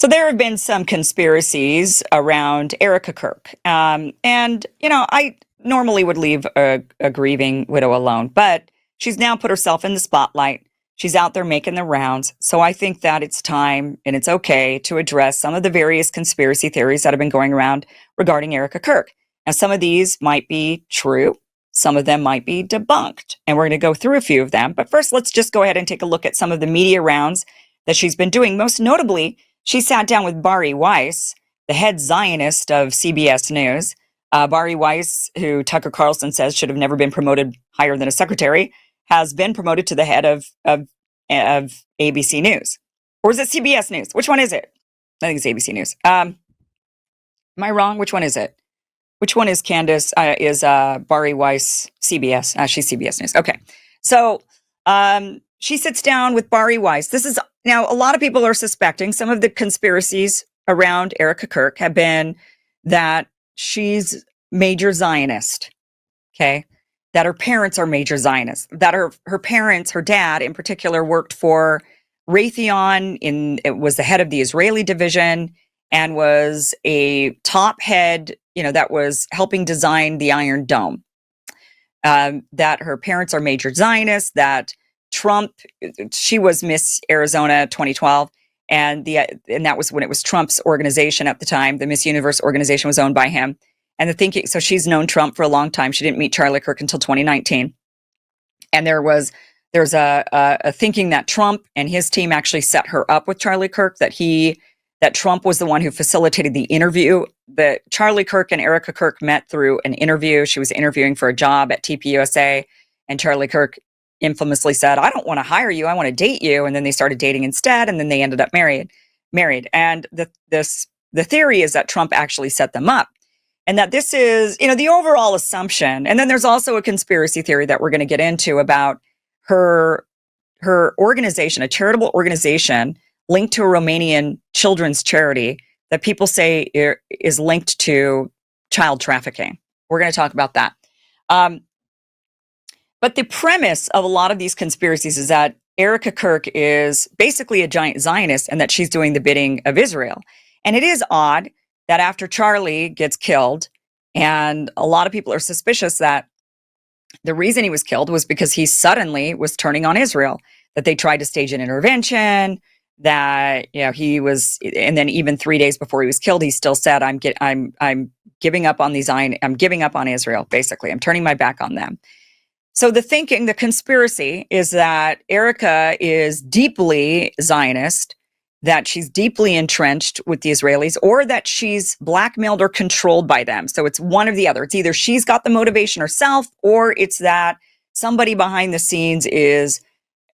So there have been some conspiracies around Erika Kirk. I normally would leave a grieving widow alone, but she's now put herself in the spotlight. She's out there making the rounds. So I think that it's time and it's okay to address some of the various conspiracy theories that have been going around regarding Erika Kirk. Now, some of these might be true. Some of them might be debunked. And we're going to go through a few of them. But first, let's just go ahead and take a look at some of the media rounds that she's been doing. Most notably, she sat down with Bari Weiss, the head Zionist of CBS News. Bari Weiss, who Tucker Carlson says should have never been promoted higher than a secretary, has been promoted to the head of ABC News. Or is it CBS News? Which one is it? I think it's ABC News. Am I wrong? Which one is it? Which one is Candace? Is Bari Weiss CBS? She's CBS News. Okay. So she sits down with Bari Weiss. This is now a lot of people are suspecting some of the conspiracies around Erika Kirk have been that she's major Zionist. Okay. That her parents are major Zionists. That her parents, her dad in particular, worked for Raytheon. It was the head of the Israeli division and was a top head, that was helping design the Iron Dome. That her parents are major Zionists, that Trump, she was Miss Arizona 2012, and that was when it was Trump's organization at the time. The Miss Universe organization was owned by him. And so she's known Trump for a long time. She didn't meet Charlie Kirk until 2019. And there's a thinking that Trump and his team actually set her up with Charlie Kirk, that Trump was the one who facilitated the interview. That Charlie Kirk and Erika Kirk met through an interview. She was interviewing for a job at TPUSA, and Charlie Kirk infamously said, "I don't want to hire you, I want to date you." And then they started dating instead, and then they ended up married. And the theory is that Trump actually set them up. And that this is, the overall assumption. And then there's also a conspiracy theory that we're going to get into about her organization, a charitable organization linked to a Romanian children's charity that people say is linked to child trafficking. We're going to talk about that. But the premise of a lot of these conspiracies is that Erika Kirk is basically a giant Zionist and that she's doing the bidding of Israel. And it is odd that after Charlie gets killed, and a lot of people are suspicious that the reason he was killed was because he suddenly was turning on Israel, that they tried to stage an intervention, that he was, and then even 3 days before he was killed, he still said, I'm giving up on I'm giving up on Israel, basically. I'm turning my back on them. So the conspiracy is that Erika is deeply Zionist, that she's deeply entrenched with the Israelis, or that she's blackmailed or controlled by them. So it's one or the other. It's either she's got the motivation herself, or it's that somebody behind the scenes is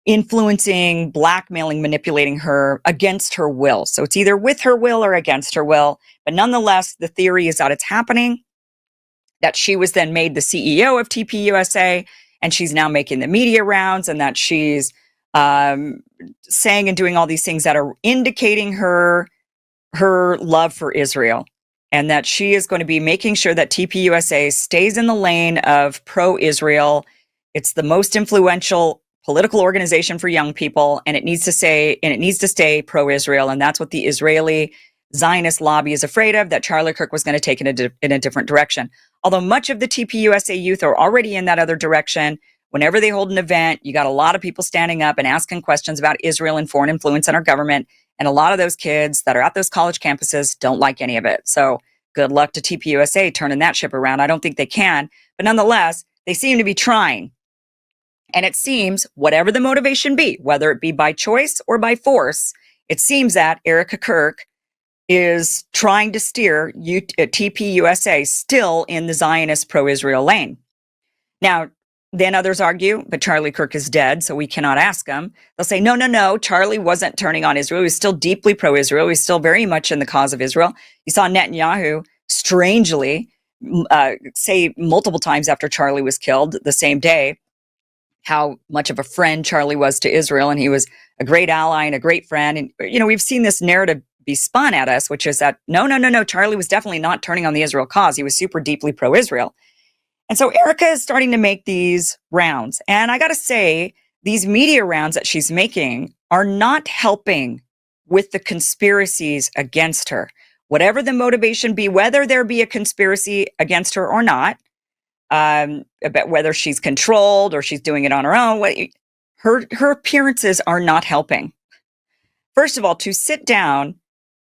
influencing, blackmailing, manipulating her against her will. So it's either with her will or against her will. But nonetheless, the theory is that it's happening, that she was then made the CEO of TPUSA, and she's now making the media rounds, and that she's saying and doing all these things that are indicating her love for Israel, and that she is going to be making sure that TPUSA stays in the lane of pro-Israel. It's the most influential political organization for young people, and it needs to stay pro-Israel. And that's what the Israeli Zionist lobby is afraid of, that Charlie Kirk was going to take in a different direction. Although much of the TPUSA youth are already in that other direction. Whenever they hold an event, you got a lot of people standing up and asking questions about Israel and foreign influence in our government. And a lot of those kids that are at those college campuses don't like any of it. So good luck to TPUSA turning that ship around. I don't think they can. But nonetheless, they seem to be trying. And it seems, whatever the motivation be, whether it be by choice or by force, it seems that Erika Kirk is trying to steer TPUSA still in the Zionist pro-Israel lane. Now, then others argue, but Charlie Kirk is dead, so we cannot ask him. They'll say, no, Charlie wasn't turning on Israel. He was still deeply pro-Israel. He was still very much in the cause of Israel. You saw Netanyahu, strangely, say multiple times after Charlie was killed the same day, how much of a friend Charlie was to Israel, and he was a great ally and a great friend. And, we've seen this narrative be spun at us, which is that, no, Charlie was definitely not turning on the Israel cause. He was super deeply pro-Israel. And so Erika is starting to make these rounds. And I got to say, these media rounds that she's making are not helping with the conspiracies against her. Whatever the motivation be, whether there be a conspiracy against her or not, about whether she's controlled or she's doing it on her own, her appearances are not helping. First of all, to sit down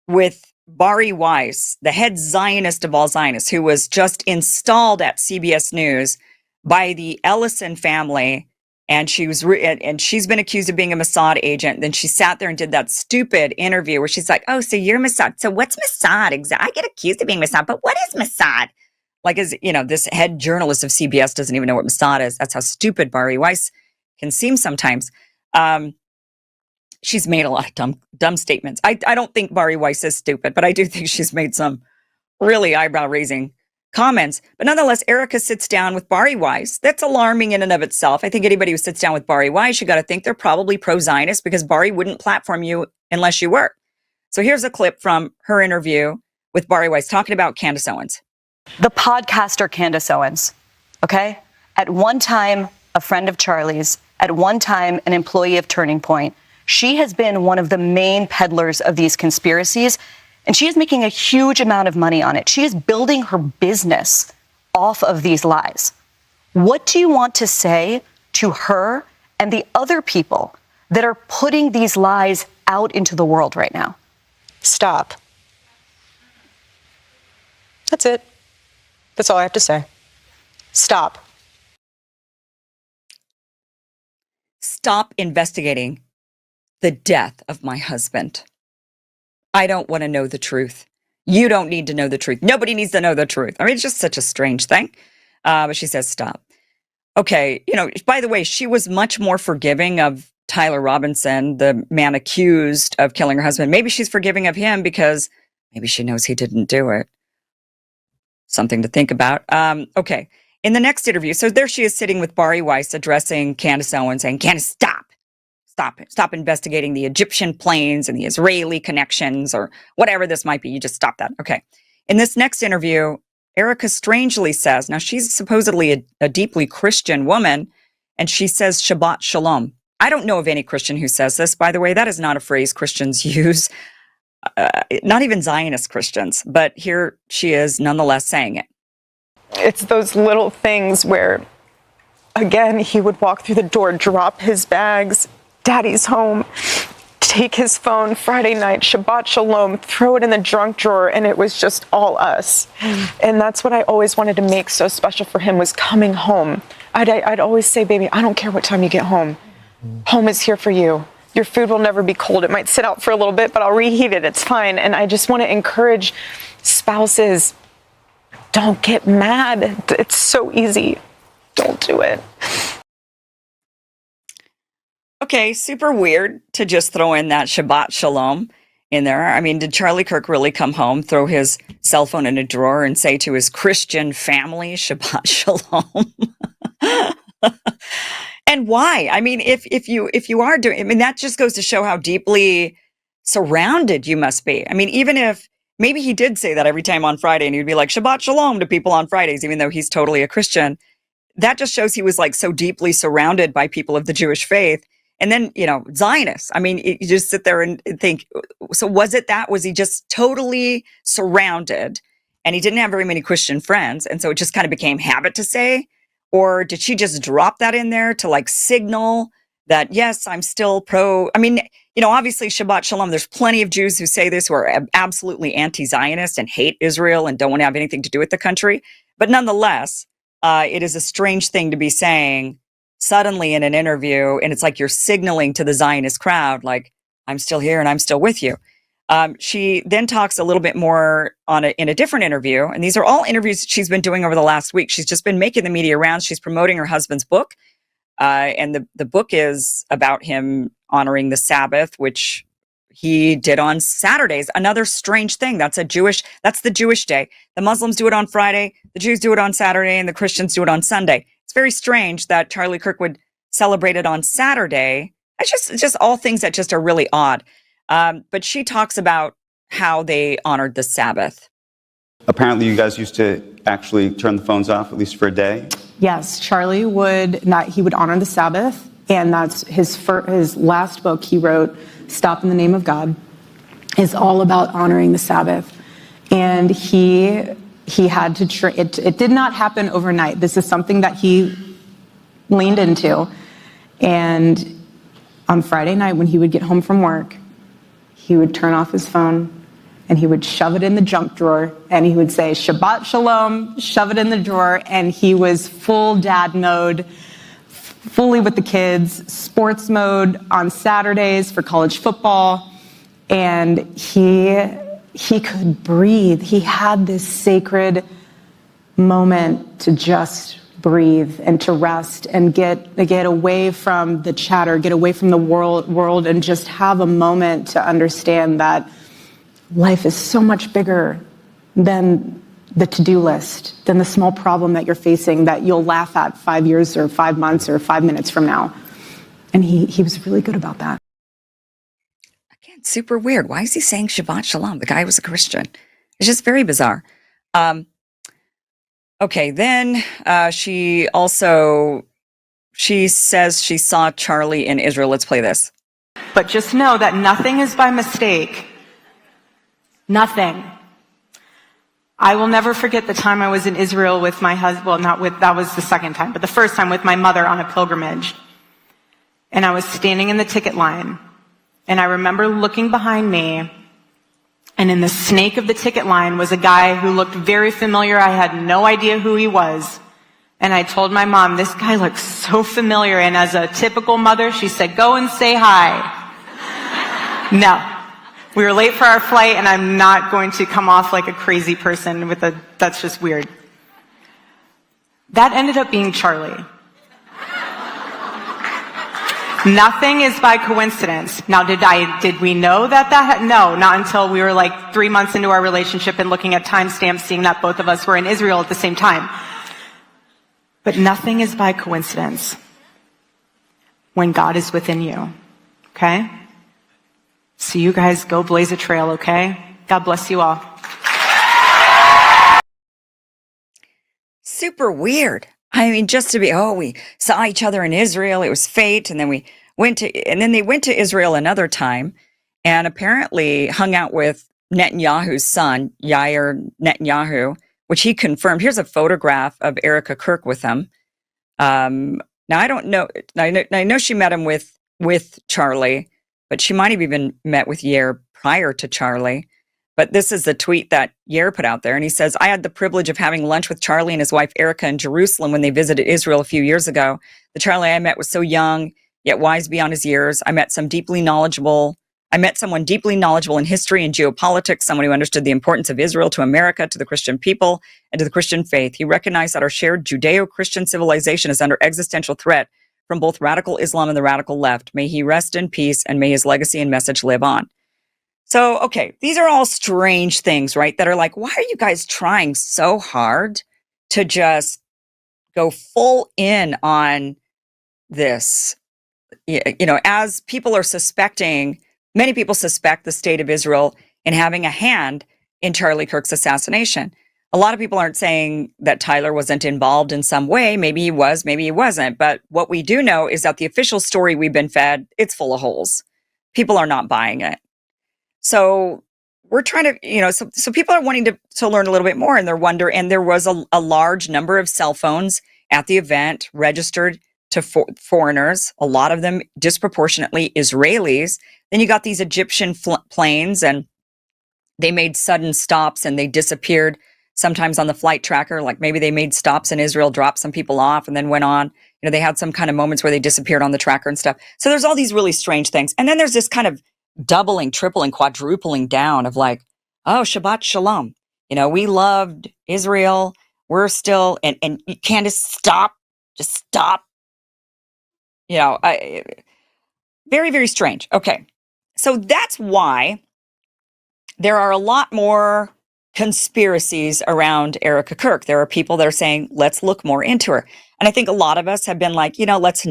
with Bari Weiss, the head Zionist of all Zionists, who was just installed at CBS News by the Ellison family, and she's been accused of being a Mossad agent. Then she sat there and did that stupid interview where she's like, "Oh, so you're Mossad? So what's Mossad exactly? I get accused of being Mossad, but what is Mossad?" Like, this head journalist of CBS doesn't even know what Mossad is. That's how stupid Bari Weiss can seem sometimes. She's made a lot of dumb statements. I don't think Bari Weiss is stupid, but I do think she's made some really eyebrow-raising comments. But nonetheless, Erika sits down with Bari Weiss. That's alarming in and of itself. I think anybody who sits down with Bari Weiss, you got to think they're probably pro-Zionist, because Bari wouldn't platform you unless you were. So here's a clip from her interview with Bari Weiss talking about Candace Owens. The podcaster Candace Owens, okay? At one time, a friend of Charlie's, at one time, an employee of Turning Point. She has been one of the main peddlers of these conspiracies, and she is making a huge amount of money on it. She is building her business off of these lies. What do you want to say to her and the other people that are putting these lies out into the world right now? Stop. That's it. That's all I have to say. Stop. Stop investigating the death of my husband. I don't want to know the truth. You don't need to know the truth. Nobody needs to know the truth. I mean, it's just such a strange thing. But she says, stop. Okay, by the way, she was much more forgiving of Tyler Robinson, the man accused of killing her husband. Maybe she's forgiving of him because maybe she knows he didn't do it. Something to think about. Okay, in the next interview, so there she is sitting with Bari Weiss addressing Candace Owens, saying, Candace, stop. Stop investigating the Egyptian planes and the Israeli connections or whatever this might be. You just stop that. Okay. In this next interview, Erika strangely says, now she's supposedly a deeply Christian woman, and she says Shabbat Shalom. I don't know of any Christian who says this, by the way. That is not a phrase Christians use, not even Zionist Christians, but here she is nonetheless saying it. It's those little things where, again, he would walk through the door, drop his bags, Daddy's home, take his phone Friday night, Shabbat Shalom, throw it in the junk drawer, and it was just all us. And that's what I always wanted to make so special for him, was coming home. I'd always say, baby, I don't care what time you get home. Home is here for you. Your food will never be cold. It might sit out for a little bit, but I'll reheat it. It's fine. And I just want to encourage spouses, don't get mad. It's so easy. Don't do it. Okay, super weird to just throw in that Shabbat Shalom in there. I mean, did Charlie Kirk really come home, throw his cell phone in a drawer and say to his Christian family, Shabbat Shalom? And why? I mean, if you are doing, I mean, that just goes to show how deeply surrounded you must be. I mean, even if maybe he did say that every time on Friday and he'd be like Shabbat Shalom to people on Fridays, even though he's totally a Christian, that just shows he was like so deeply surrounded by people of the Jewish faith. And then, Zionists. I mean, you just sit there and think, so was he just totally surrounded and he didn't have very many Christian friends? And so it just kind of became habit to say, or did she just drop that in there to like signal that, yes, I'm still pro? I mean, obviously Shabbat Shalom, there's plenty of Jews who say this, who are absolutely anti-Zionist and hate Israel and don't want to have anything to do with the country. But nonetheless, it is a strange thing to be saying suddenly in an interview, and it's like you're signaling to the Zionist crowd, like, I'm still here and I'm still with you. She then talks a little bit more in a different interview, and these are all interviews she's been doing over the last week. She's just been making the media rounds. She's promoting her husband's book, and the book is about him honoring the Sabbath, which he did on Saturdays. Another strange thing. That's the Jewish day. The Muslims do it on Friday, the Jews do it on Saturday, and the Christians do it on Sunday. It's very strange that Charlie Kirk would celebrate it on Saturday. It's just all things that just are really odd. But she talks about how they honored the Sabbath. Apparently you guys used to actually turn the phones off, at least for a day? Yes, Charlie would honor the Sabbath, and that's his last book he wrote, Stop in the Name of God. is all about honoring the Sabbath. And he had to, it did not happen overnight. This is something that he leaned into. And on Friday night, when he would get home from work, he would turn off his phone and he would shove it in the junk drawer and he would say, Shabbat Shalom, shove it in the drawer. And he was full dad mode, fully with the kids, sports mode on Saturdays for college football. And he could breathe. He had this sacred moment to just breathe and to rest and get away from the chatter, get away from the world, and just have a moment to understand that life is so much bigger than the to-do list, than the small problem that you're facing that you'll laugh at 5 years or 5 months or 5 minutes from now. And he was really good about that. Again, super weird. Why is he saying Shabbat Shalom? The guy was a Christian. It's just very bizarre. Okay, then she says she saw Charlie in Israel. Let's play this. But just know that nothing is by mistake. Nothing. I will never forget the time I was in Israel with my husband. Well, that was the second time, but the first time with my mother on a pilgrimage. And I was standing in the ticket line. And I remember looking behind me, and in the snake of the ticket line was a guy who looked very familiar. I had no idea who he was. And I told my mom, this guy looks so familiar. And as a typical mother, she said, go and say hi. No. We were late for our flight, and I'm not going to come off like a crazy person that's just weird. That ended up being Charlie. Nothing is by coincidence. Now, did we know that? No, not until we were like 3 months into our relationship and looking at timestamps, seeing that both of us were in Israel at the same time. But nothing is by coincidence when God is within you, okay? So you guys go blaze a trail, okay? God bless you all. Super weird. I mean, just to be, we saw each other in Israel. It was fate. And then they went to Israel another time and apparently hung out with Netanyahu's son, Yair Netanyahu, which he confirmed. Here's a photograph of Erika Kirk with him. Now, I don't know. I know she met him with Charlie, but she might have even met with Yair prior to Charlie. But this is the tweet that Yair put out there. And he says, I had the privilege of having lunch with Charlie and his wife Erika in Jerusalem when they visited Israel a few years ago. The Charlie I met was so young, yet wise beyond his years. I met someone deeply knowledgeable in history and geopolitics, someone who understood the importance of Israel to America, to the Christian people, and to the Christian faith. He recognized that our shared Judeo-Christian civilization is under existential threat from both radical Islam and the radical left. May he rest in peace, and may his legacy and message live on. So, okay, these are all strange things, right? That are like, why are you guys trying so hard to just go full in on this? You know, as people are suspecting, many people suspect the state of Israel in having a hand in Charlie Kirk's assassination. A lot of people aren't saying that Tyler wasn't involved in some way. Maybe he was, maybe he wasn't. But what we do know is that the official story we've been fed, it's full of holes. People are not buying it. So we're trying to, so people are wanting to learn a little bit more, and there was a large number of cell phones at the event registered to foreigners, a lot of them disproportionately Israelis. Then you got these Egyptian planes, and they made sudden stops and they disappeared sometimes on the flight tracker. Like maybe they made stops in Israel, dropped some people off, and then went on. They had some kind of moments where they disappeared on the tracker and stuff. So there's all these really strange things. And then there's this kind of doubling, tripling, quadrupling down of like, oh, Shabbat Shalom. We loved Israel. We're still, and you can't just stop. Very, very strange. Okay. So that's why there are a lot more conspiracies around Erika Kirk. There are people that are saying, let's look more into her. And I think a lot of us have been like, let's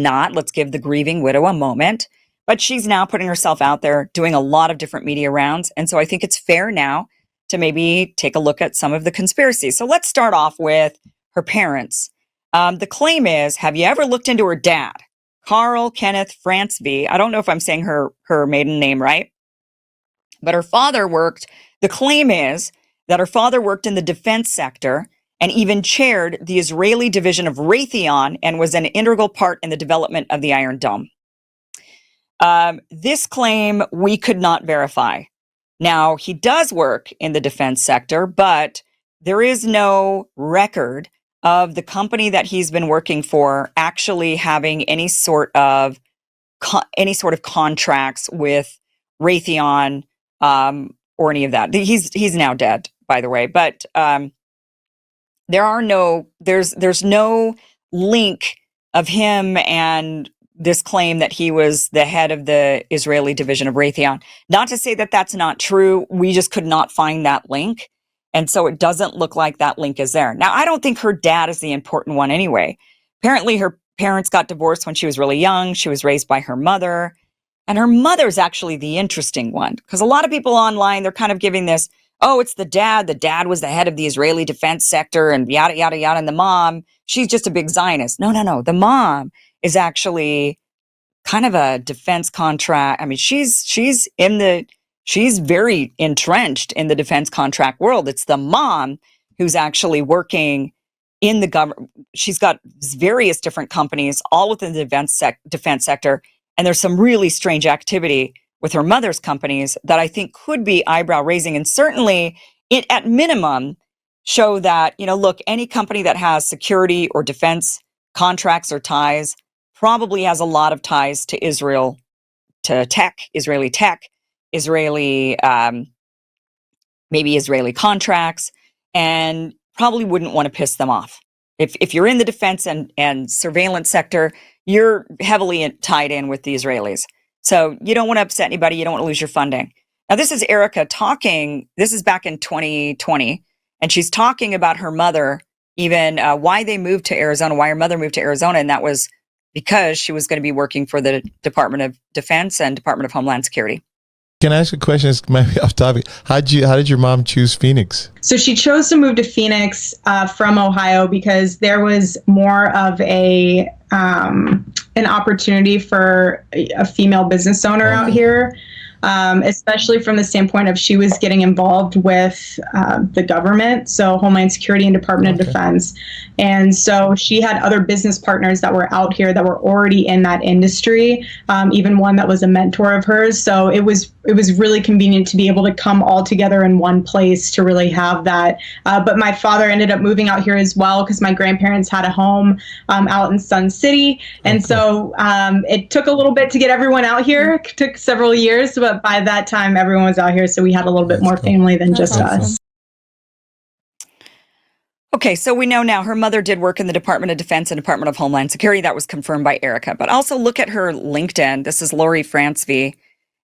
give the grieving widow a moment. But she's now putting herself out there, doing a lot of different media rounds. And so I think it's fair now to maybe take a look at some of the conspiracies. So let's start off with her parents. The claim is, have you ever looked into her dad? Carl Kenneth Franceby. I don't know if I'm saying her maiden name right. But her father worked, the claim is that her father worked in the defense sector and even chaired the Israeli division of Raytheon and was an integral part in the development of the Iron Dome. This claim we could not verify. Now, he does work in the defense sector, but there is no record of the company that he's been working for actually having any sort of contracts with Raytheon or any of that. He's now dead, by the way, but there's no link of him and this claim that he was the head of the Israeli division of Raytheon. Not to say that that's not true. We just could not find that link. And so it doesn't look like that link is there. Now, I don't think her dad is the important one anyway. Apparently, her parents got divorced when she was really young. She was raised by her mother. And her mother's actually the interesting one, because a lot of people online, they're kind of giving this, oh, it's the dad. The dad was the head of the Israeli defense sector and yada, yada, yada. And the mom, she's just a big Zionist. No. The mom is actually kind of a defense contract. I mean, she's very entrenched in the defense contract world. It's the mom who's actually working in the government. She's got various different companies, all within the defense sector. And there's some really strange activity with her mother's companies that I think could be eyebrow raising. And certainly it, at minimum, show that, look, any company that has security or defense contracts or ties probably has a lot of ties to Israel, to Israeli tech, maybe Israeli contracts, and probably wouldn't want to piss them off. If you're in the defense and surveillance sector, you're heavily tied in with the Israelis. So you don't want to upset anybody. You don't want to lose your funding. Now, this is Erika talking. This is back in 2020. And she's talking about her mother, even why they moved to Arizona, why her mother moved to Arizona. And that was because she was going to be working for the Department of Defense and Department of Homeland Security. Can I ask a question? It's maybe off topic. How did your mom choose Phoenix? So she chose to move to Phoenix from Ohio because there was more of an opportunity for a female business owner out here, especially from the standpoint of she was getting involved with the government, so Homeland Security and Department of Defense. And so she had other business partners that were out here that were already in that industry, even one that was a mentor of hers. So it was really convenient to be able to come all together in one place to really have that. But my father ended up moving out here as well because my grandparents had a home out in Sun City. And so it took a little bit to get everyone out here. It took several years, but by that time, everyone was out here. So we had a little bit more family than just us. Okay, so we know now her mother did work in the Department of Defense and Department of Homeland Security. That was confirmed by Erika. But also look at her LinkedIn. This is Lori Francevy,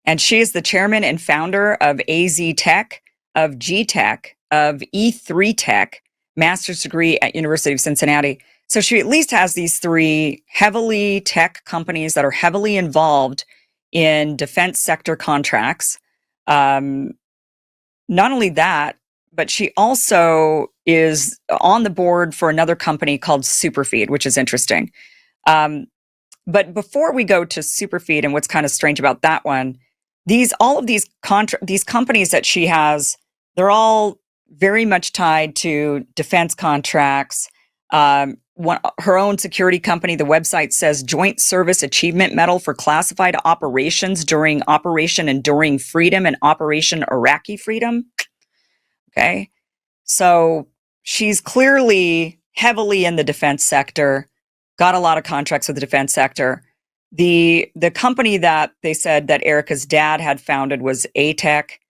and she is the chairman and founder of AZ Tech, of G Tech, of E3 Tech, master's degree at University of Cincinnati. So she at least has these three heavily tech companies that are heavily involved in defense sector contracts. Not only that, but she also is on the board for another company called Superfeed, which is interesting. But before we go to Superfeed and what's kind of strange about that one, all of these companies that she has, they're all very much tied to defense contracts. Her own security company, the website says Joint Service Achievement Medal for classified operations during Operation Enduring Freedom and Operation Iraqi Freedom. Okay. So she's clearly heavily in the defense sector, got a lot of contracts with the defense sector. The company that they said that Erika's dad had founded was A-Tech,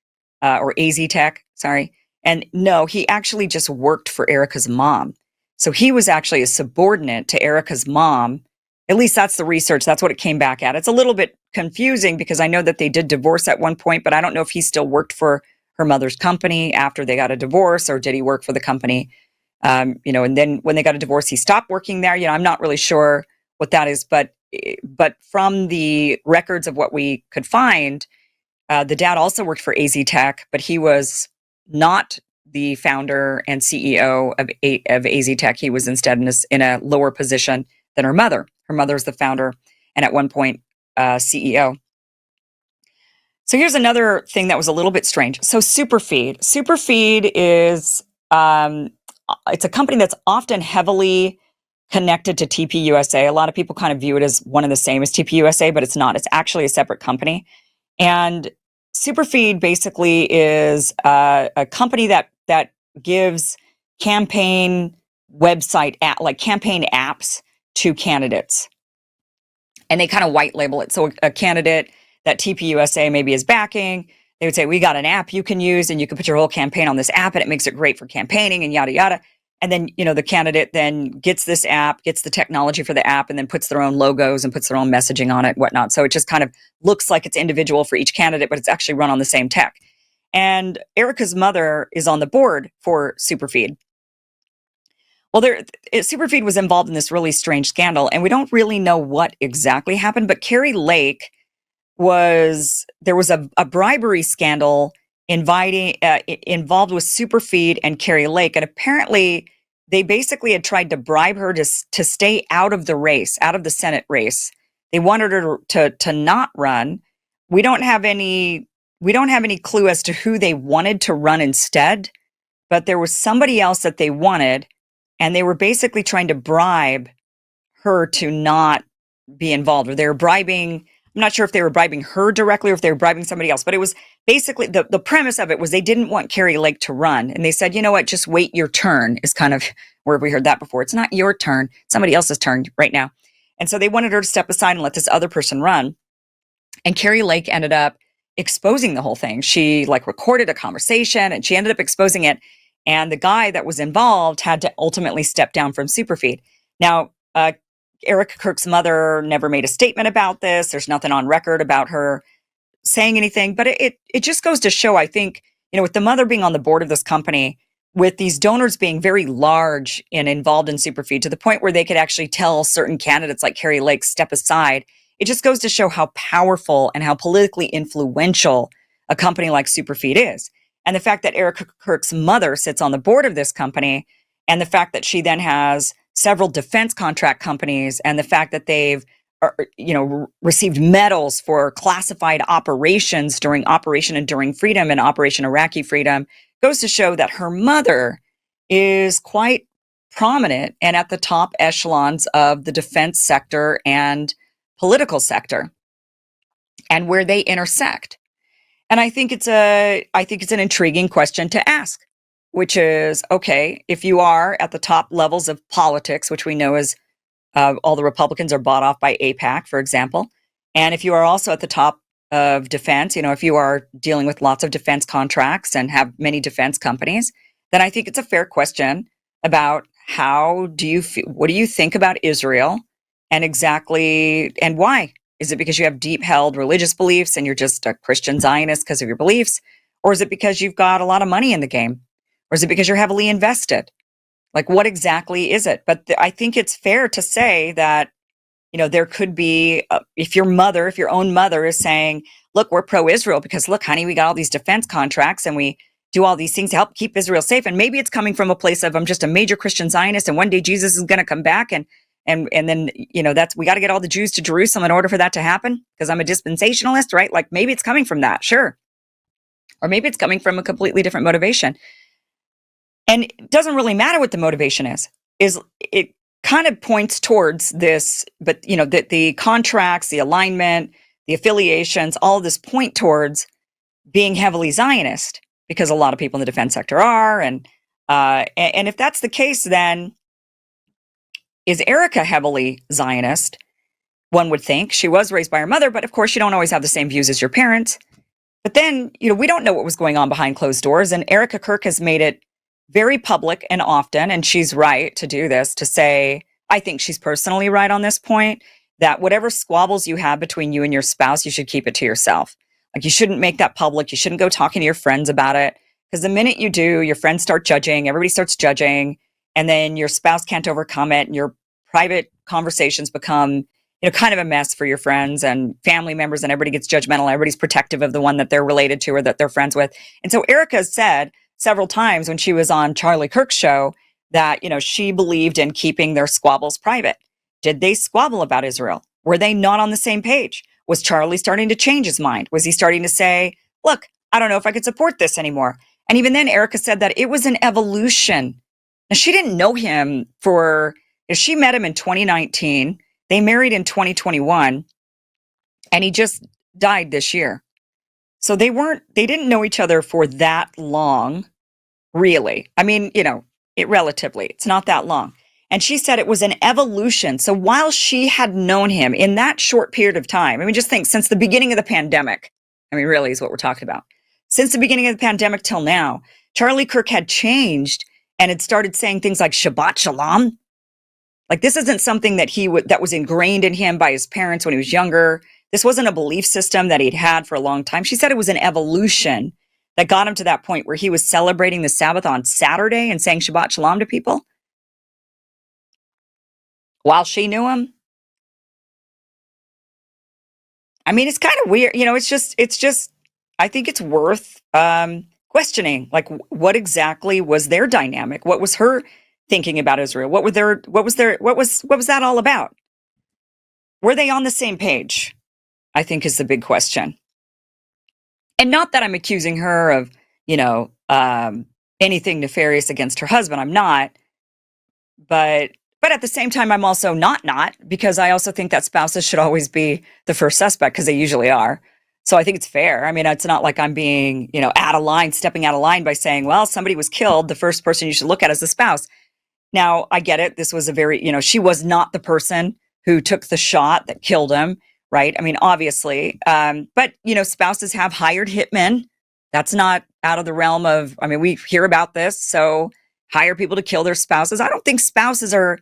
or AZ-Tech, sorry. And no, he actually just worked for Erika's mom. So he was actually a subordinate to Erika's mom. At least that's the research. That's what it came back at. It's a little bit confusing because I know that they did divorce at one point, but I don't know if he still worked for her mother's company after they got a divorce, or did he work for the company? And then when they got a divorce, he stopped working there. I'm not really sure what that is, but from the records of what we could find, the dad also worked for AZ Tech, but he was not the founder and CEO of AZ Tech. He was instead in a lower position than her mother. Her mother's the founder and at one point CEO. So here's another thing that was a little bit strange. So Superfeed is it's a company that's often heavily connected to TPUSA. A lot of people kind of view it as one and the same as TPUSA, but it's not. It's actually a separate company. And Superfeed basically is a company that gives campaign like campaign apps to candidates, and they kind of white label it. So a candidate that TPUSA maybe is backing, they would say, we got an app you can use and you can put your whole campaign on this app and it makes it great for campaigning and yada, yada. And then, the candidate then gets this app, gets the technology for the app, and then puts their own logos and puts their own messaging on it, whatnot. So it just kind of looks like it's individual for each candidate, but it's actually run on the same tech. And Erika's mother is on the board for Superfeed. Well, Superfeed was involved in this really strange scandal, and we don't really know what exactly happened, but Carrie Lake there was a bribery scandal involved with Superfeed and Carrie Lake. And apparently they basically had tried to bribe her to stay out of the race, out of the Senate race. They wanted her to not run. We don't have any clue as to who they wanted to run instead, but there was somebody else that they wanted, and they were basically trying to bribe her to not be involved, or they were bribing. I'm not sure if they were bribing her directly or if they were bribing somebody else, but it was basically the premise of it was they didn't want Carrie Lake to run. And they said, you know what, just wait your turn is kind of where we heard that before. It's not your turn, somebody else's turn right now. And so they wanted her to step aside and let this other person run. And Carrie Lake ended up exposing the whole thing. She recorded a conversation and she ended up exposing it. And the guy that was involved had to ultimately step down from Superfeed. Now, Erika Kirk's mother never made a statement about this. There's nothing on record about her saying anything, but it just goes to show, I think, with the mother being on the board of this company, with these donors being very large and involved in Superfeed to the point where they could actually tell certain candidates like Carrie Lake step aside, it just goes to show how powerful and how politically influential a company like Superfeed is. And the fact that Erika Kirk's mother sits on the board of this company, and the fact that she then has several defense contract companies, and the fact that they've received medals for classified operations during Operation Enduring Freedom and Operation Iraqi Freedom goes to show that her mother is quite prominent and at the top echelons of the defense sector and political sector, and where they intersect. And I think it's an intriguing question to ask, which is, okay, if you are at the top levels of politics, which we know is all the Republicans are bought off by AIPAC, for example, and if you are also at the top of defense, if you are dealing with lots of defense contracts and have many defense companies, then I think it's a fair question about what do you think about Israel, and why? Is it because you have deep held religious beliefs and you're just a Christian Zionist because of your beliefs? Or is it because you've got a lot of money in the game? Or is it because you're heavily invested? What exactly is it? But I think it's fair to say that, there could be, if your own mother is saying, look, we're pro-Israel because look, honey, we got all these defense contracts and we do all these things to help keep Israel safe. And maybe it's coming from a place of, I'm just a major Christian Zionist and one day Jesus is going to come back. And then, we got to get all the Jews to Jerusalem in order for that to happen because I'm a dispensationalist, right? Maybe it's coming from that, sure. Or maybe it's coming from a completely different motivation. And it doesn't really matter what the motivation is it kind of points towards this, but the contracts, the alignment, the affiliations, all of this point towards being heavily Zionist because a lot of people in the defense sector are. And if that's the case, then is Erika heavily Zionist? One would think. She was raised by her mother, but of course you don't always have the same views as your parents. But then, we don't know what was going on behind closed doors. And Erika Kirk has made it very public and often, and she's right to do this, to say, I think she's personally right on this point, that whatever squabbles you have between you and your spouse, you should keep it to yourself. You shouldn't make that public. You shouldn't go talking to your friends about it. Because the minute you do, your friends start judging, everybody starts judging, and then your spouse can't overcome it, and your private conversations become kind of a mess for your friends and family members, and everybody gets judgmental. Everybody's protective of the one that they're related to or that they're friends with. And so Erika said several times when she was on Charlie Kirk's show that, she believed in keeping their squabbles private. Did they squabble about Israel? Were they not on the same page? Was Charlie starting to change his mind? Was he starting to say, look, I don't know if I could support this anymore? And even then, Erika said that it was an evolution. Now, she didn't know him she met him in 2019. They married in 2021, and he just died this year. So they didn't know each other for that long, really. I mean, it's not that long. And she said it was an evolution. So while she had known him in that short period of time, I mean, just think since the beginning of the pandemic, I mean, really is what we're talking about. Since the beginning of the pandemic till now, Charlie Kirk had changed and had started saying things like Shabbat Shalom. Like, this isn't something that that was ingrained in him by his parents when he was younger. This wasn't a belief system that he'd had for a long time. She said it was an evolution that got him to that point where he was celebrating the Sabbath on Saturday and saying Shabbat Shalom to people while she knew him. I mean, it's kind of weird. It's just, I think it's worth questioning. Like, what exactly was their dynamic? What was her thinking about Israel? What was that all about? Were they on the same page? I think is the big question. And not that I'm accusing her of, anything nefarious against her husband. I'm not. But at the same time, I'm also not, because I also think that spouses should always be the first suspect, because they usually are. So I think it's fair. I mean, it's not like I'm being, stepping out of line by saying, well, somebody was killed. The first person you should look at is the spouse. Now, I get it. This was a very, she was not the person who took the shot that killed him, right? I mean, obviously. But, spouses have hired hitmen. That's not out of the realm of, I mean, we hear about this. So hire people to kill their spouses. I don't think spouses are,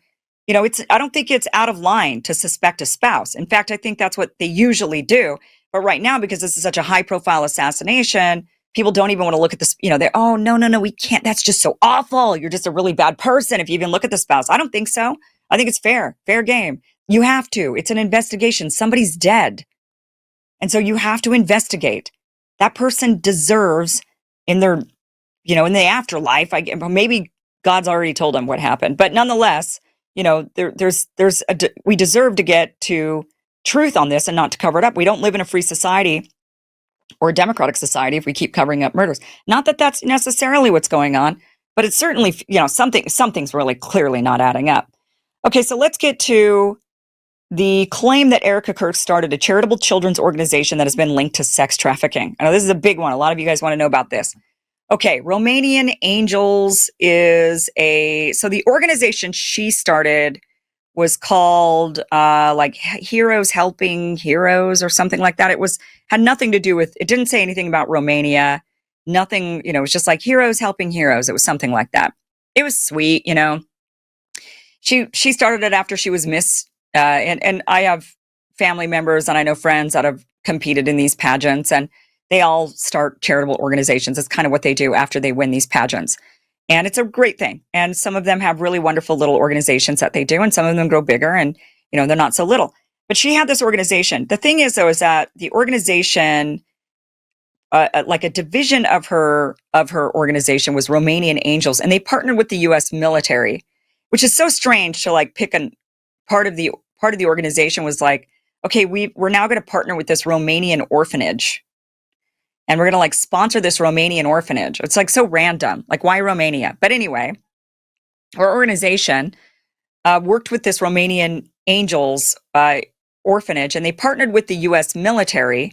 I don't think it's out of line to suspect a spouse. In fact, I think that's what they usually do. But right now, because this is such a high profile assassination, people don't even want to look at this. They're, oh, no, we can't. That's just so awful. You're just a really bad person if you even look at the spouse. I don't think so. I think it's fair game. You have to. It's an investigation. Somebody's dead. And so you have to investigate. That person deserves in their, in the afterlife, maybe God's already told them what happened. But nonetheless, we deserve to get to truth on this and not to cover it up. We don't live in a free society or a democratic society if we keep covering up murders. Not that that's necessarily what's going on, but it's certainly, something's really clearly not adding up. Okay, so let's get to the claim that Erika Kirk started a charitable children's organization that has been linked to sex trafficking. I know this is a big one. A lot of you guys want to know about this. Okay, Romanian Angels is so the organization she started was called Heroes Helping Heroes or something like that. Had nothing to do with, it didn't say anything about Romania. Nothing, it was just like Heroes Helping Heroes. It was something like that. It was sweet, She started it after she was Miss, and I have family members and I know friends that have competed in these pageants, and they all start charitable organizations. It's kind of what they do after they win these pageants. And it's a great thing. And some of them have really wonderful little organizations that they do, and some of them grow bigger and, they're not so little. But she had this organization. The thing is, though, is that the organization, like a division of her organization, was Romanian Angels, and they partnered with the U.S. military, which is so strange to pick a part of the organization was like, okay, we're now going to partner with this Romanian orphanage. And we're going to sponsor this Romanian orphanage. It's so random. Why Romania? But anyway, our organization worked with this Romanian Angels orphanage, and they partnered with the U.S. military,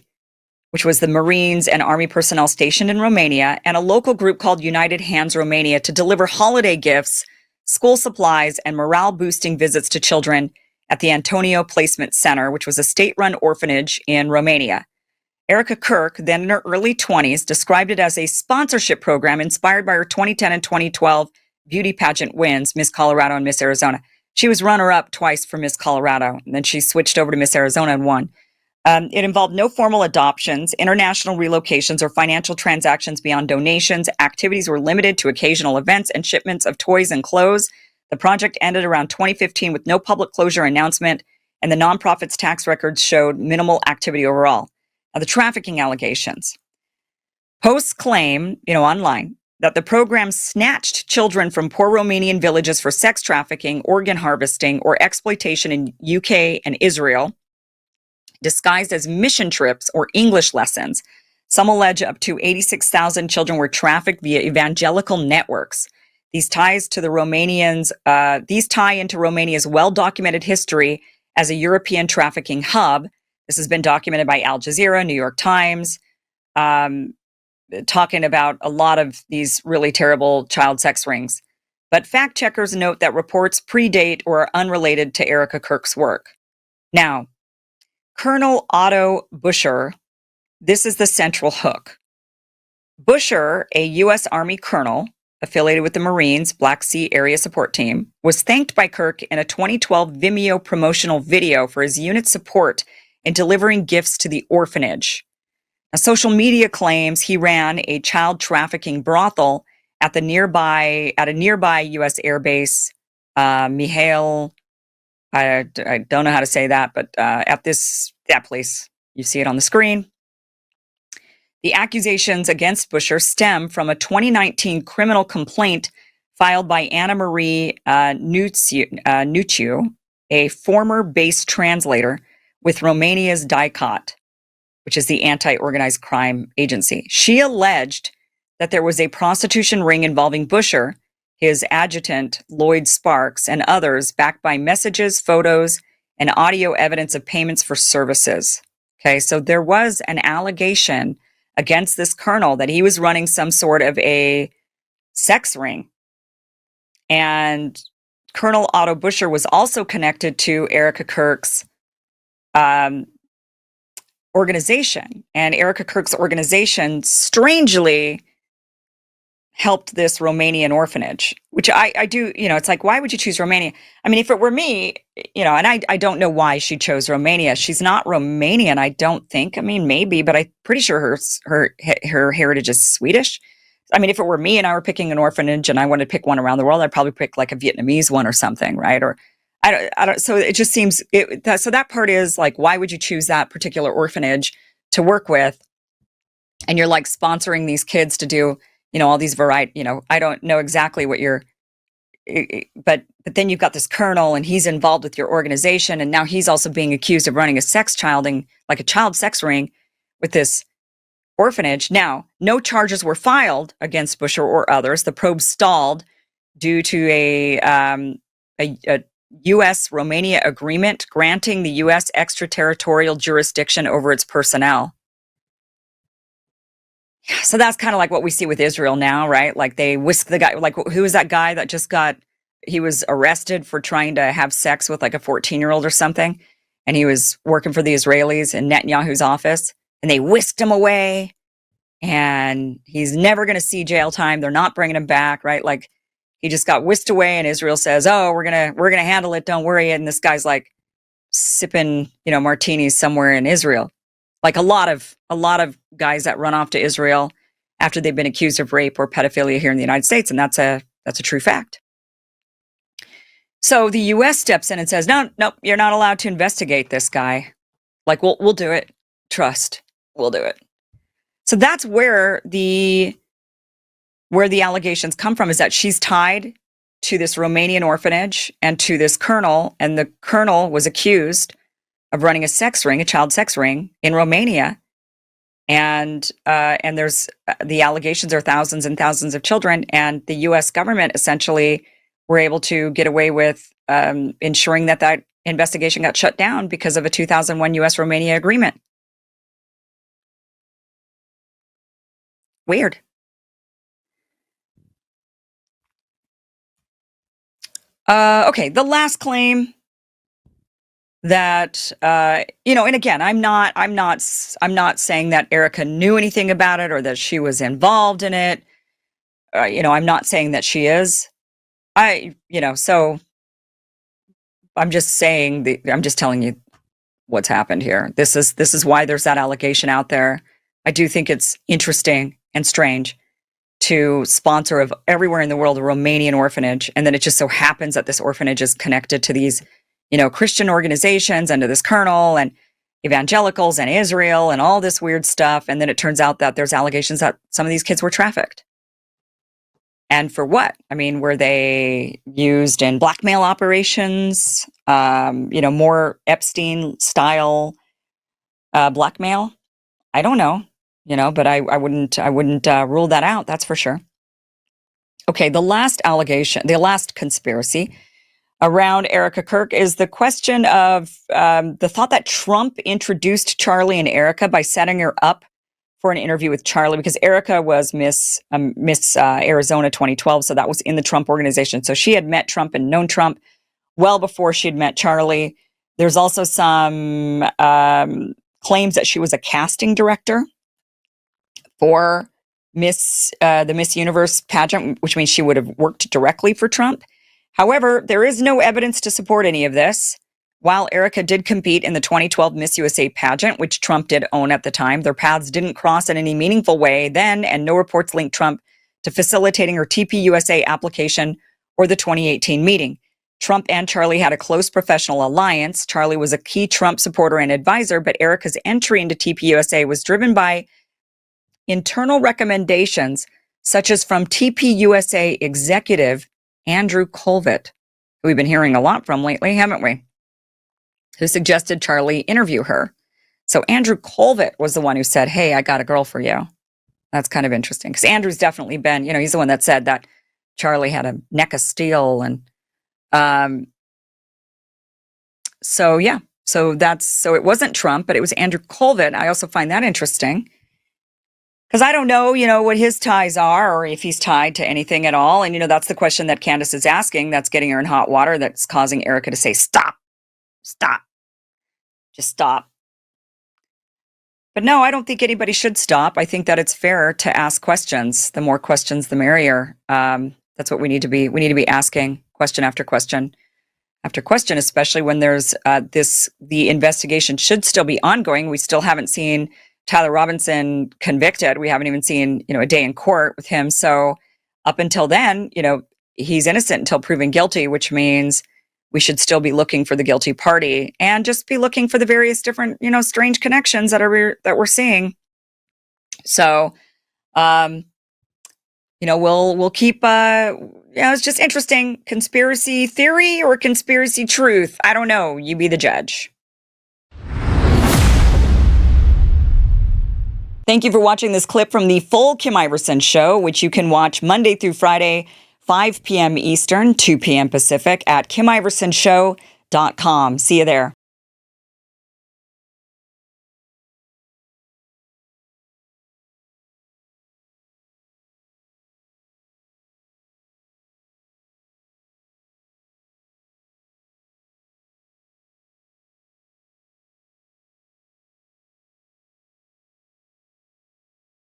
which was the Marines and Army personnel stationed in Romania, and a local group called United Hands Romania to deliver holiday gifts, school supplies, and morale-boosting visits to children at the Antonio Placement Center, which was a state-run orphanage in Romania. Erika Kirk, then in her early 20s, described it as a sponsorship program inspired by her 2010 and 2012 beauty pageant wins, Miss Colorado and Miss Arizona. She was runner-up twice for Miss Colorado, and then she switched over to Miss Arizona and won. It involved no formal adoptions, international relocations, or financial transactions beyond donations. Activities were limited to occasional events and shipments of toys and clothes. The project ended around 2015 with no public closure announcement, and the nonprofit's tax records showed minimal activity overall. Now, the trafficking allegations. Posts claim, online, that the program snatched children from poor Romanian villages for sex trafficking, organ harvesting, or exploitation in UK and Israel. disguised as mission trips or English lessons. Some allege up to 86,000 children were trafficked via evangelical networks. These ties to the Romanians, these tie into Romania's well-documented history as a European trafficking hub. This has been documented by Al Jazeera, New York Times, talking about a lot of these really terrible child sex rings. But fact checkers note that reports predate or are unrelated to Erika Kirk's work. Now, Colonel Otto Buscher, this is the central hook. Buscher, a U.S. Army colonel affiliated with the Marines Black Sea Area Support Team, was thanked by Kirk in a 2012 Vimeo promotional video for his unit's support in delivering gifts to the orphanage. Now, social media claims he ran a child trafficking brothel at a nearby U.S. Air Base, Mihail. I don't know how to say that, but at that place, you see it on the screen. The accusations against Buscher stem from a 2019 criminal complaint filed by Anna Marie Nuciu, a former base translator with Romania's DICOT, which is the Anti-Organized Crime Agency. She alleged that there was a prostitution ring involving Buscher, his adjutant, Lloyd Sparks, and others, backed by messages, photos, and audio evidence of payments for services. Okay, so there was an allegation against this colonel that he was running some sort of a sex ring. And Colonel Otto Buscher was also connected to Erika Kirk's organization. And Erika Kirk's organization strangely helped this Romanian orphanage, which I do, it's like, why would you choose Romania? I mean, if it were me, and I don't know why she chose Romania. She's not Romanian, I don't think. I mean, maybe, but I'm pretty sure her heritage is Swedish. I mean, if it were me and I were picking an orphanage and I wanted to pick one around the world, I'd probably pick like a Vietnamese one or something, right? Or I don't. So it just seems so that part is like, why would you choose that particular orphanage to work with? And you're like sponsoring these kids to do, all these variety. I don't know exactly what you're, but then you've got this colonel and he's involved with your organization, and now he's also being accused of running a like a child sex ring with this orphanage. Now, no charges were filed against Buscher or others. The probe stalled due to a U.S.-Romania agreement granting the U.S. extraterritorial jurisdiction over its personnel. So that's kind of like what we see with Israel now, right? Like they whisk the guy, like who is that guy that he was arrested for trying to have sex with like a 14-year-old or something. And he was working for the Israelis in Netanyahu's office, and they whisked him away, and he's never going to see jail time. They're not bringing him back, right? Like he just got whisked away, and Israel says, "Oh, we're going to handle it. Don't worry." And this guy's like sipping, martinis somewhere in Israel. Like a lot of guys that run off to Israel after they've been accused of rape or pedophilia here in the United States, and that's a true fact. So the U.S. steps in and says, "No, you're not allowed to investigate this guy. Like we'll do it. Trust, we'll do it." So that's where the allegations come from, is that she's tied to this Romanian orphanage and to this colonel, and the colonel was accused of running a child sex ring in Romania. And there's the allegations are thousands and thousands of children, and the U.S. government essentially were able to get away with ensuring that investigation got shut down because of a 2001 U.S.-Romania agreement. Weird. Okay, the last claim that and again, I'm not saying that Erika knew anything about it or that she was involved in it. I'm not saying that she is. So I'm just I'm just telling you what's happened here. This is why there's that allegation out there. I do think it's interesting and strange to sponsor of everywhere in the world a Romanian orphanage, and then it just so happens that this orphanage is connected to these Christian organizations and to this colonel and evangelicals and Israel and all this weird stuff. And then it turns out that there's allegations that some of these kids were trafficked. And for what? I mean, were they used in blackmail operations? More Epstein style blackmail. I don't know, but I wouldn't rule that out. That's for sure. Okay, the last conspiracy around Erika Kirk is the question of the thought that Trump introduced Charlie and Erika by setting her up for an interview with Charlie, because Erika was Miss Arizona 2012, so that was in the Trump organization. So she had met Trump and known Trump well before she'd met Charlie. There's also some claims that she was a casting director for the Miss Universe pageant, which means she would have worked directly for Trump. However, there is no evidence to support any of this. While Erika did compete in the 2012 Miss USA pageant, which Trump did own at the time, their paths didn't cross in any meaningful way then, and no reports linked Trump to facilitating her TPUSA application or the 2018 meeting. Trump and Charlie had a close professional alliance. Charlie was a key Trump supporter and advisor, but Erika's entry into TPUSA was driven by internal recommendations, such as from TPUSA executive Andrew Colvett, who we've been hearing a lot from lately, haven't we? Who suggested Charlie interview her. So Andrew Colvett was the one who said, hey, I got a girl for you. That's kind of interesting, because Andrew's definitely been, he's the one that said that Charlie had a neck of steel. And so it wasn't Trump, but it was Andrew Colvett. I also find that interesting, because I don't know, what his ties are, or if he's tied to anything at all. And, that's the question that Candace is asking. That's getting her in hot water. That's causing Erika to say, stop, just stop. But no, I don't think anybody should stop. I think that it's fair to ask questions. The more questions, the merrier. That's what we need to be. We need to be asking question after question after question, especially when there's the investigation should still be ongoing. We still haven't seen Tyler Robinson convicted. We haven't even seen, a day in court with him. So up until then, he's innocent until proven guilty, which means we should still be looking for the guilty party and just be looking for the various different, strange connections that we're seeing. So, we'll keep, it's just interesting. Conspiracy theory or conspiracy truth? I don't know. You be the judge. Thank you for watching this clip from the full Kim Iverson Show, which you can watch Monday through Friday, 5 p.m. Eastern, 2 p.m. Pacific at KimIversonShow.com. See you there.